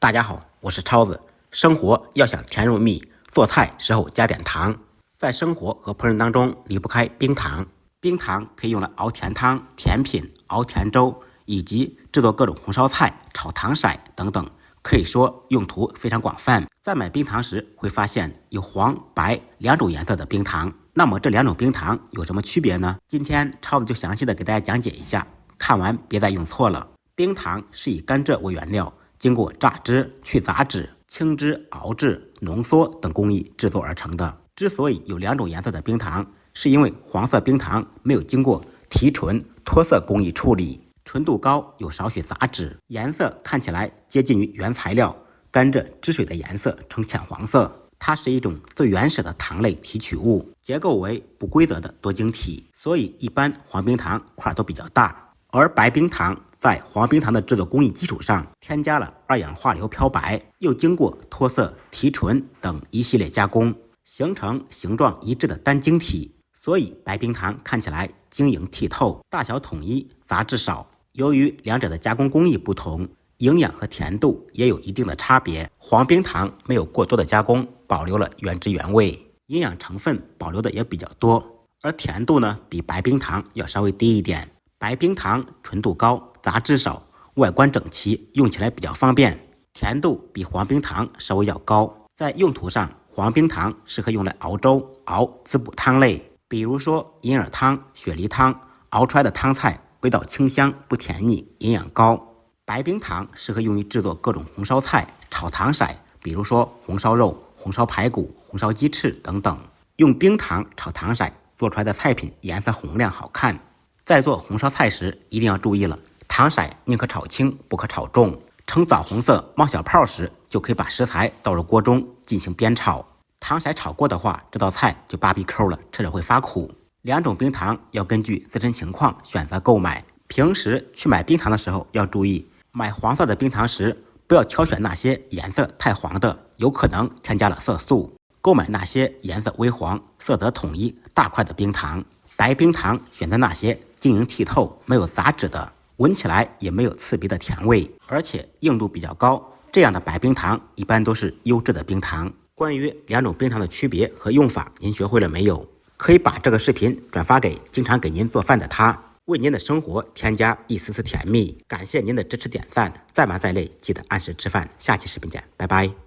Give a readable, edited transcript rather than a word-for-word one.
大家好，我是超子。生活要想甜入蜜，做菜时候加点糖。在生活和烹饪当中离不开冰糖。冰糖可以用来熬甜汤、甜品、熬甜粥，以及制作各种红烧菜、炒糖色等等，可以说用途非常广泛。在买冰糖时会发现有黄、白两种颜色的冰糖。那么这两种冰糖有什么区别呢？今天超子就详细的给大家讲解一下，看完别再用错了。冰糖是以甘蔗为原料，经过榨汁、去杂质、清汁、熬制、浓缩等工艺制作而成的。之所以有两种颜色的冰糖，是因为黄色冰糖没有经过提纯、脱色工艺处理，纯度高，有少许杂质，颜色看起来接近于原材料甘蔗汁水的颜色，呈浅黄色。它是一种最原始的糖类提取物，结构为不规则的多晶体，所以一般黄冰糖块都比较大。而白冰糖在黄冰糖的制作工艺基础上，添加了二氧化硫漂白，又经过脱色、提纯等一系列加工，形成形状一致的单晶体，所以白冰糖看起来晶莹剔透，大小统一，杂质少。由于两者的加工工艺不同，营养和甜度也有一定的差别。黄冰糖没有过多的加工，保留了原汁原味，营养成分保留的也比较多，而甜度呢比白冰糖要稍微低一点。白冰糖纯度高，杂质少，外观整齐，用起来比较方便。甜度比黄冰糖稍微要高。在用途上，黄冰糖适合用来熬粥、熬滋补汤类，比如说银耳汤、雪梨汤，熬出来的汤菜味道清香，不甜腻，营养高。白冰糖适合用于制作各种红烧菜、炒糖色，比如说红烧肉、红烧排骨、红烧鸡翅等等。用冰糖炒糖色做出来的菜品颜色红亮好看。在做红烧菜时一定要注意了，糖色宁可炒轻，不可炒重。呈枣红色冒小泡时，就可以把食材倒入锅中进行煸炒。糖色炒过的话，这道菜就拔鼻扣了，吃着会发苦。两种冰糖要根据自身情况选择购买。平时去买冰糖的时候要注意，买黄色的冰糖时不要挑选那些颜色太黄的，有可能添加了色素。购买那些颜色微黄、色泽统一、大块的冰糖。白冰糖选择那些晶莹剔透、没有杂质的，闻起来也没有刺鼻的甜味，而且硬度比较高。这样的白冰糖一般都是优质的冰糖。关于两种冰糖的区别和用法，您学会了没有？可以把这个视频转发给经常给您做饭的他，为您的生活添加一丝丝甜蜜。感谢您的支持点赞，再忙再累记得按时吃饭。下期视频见，拜拜。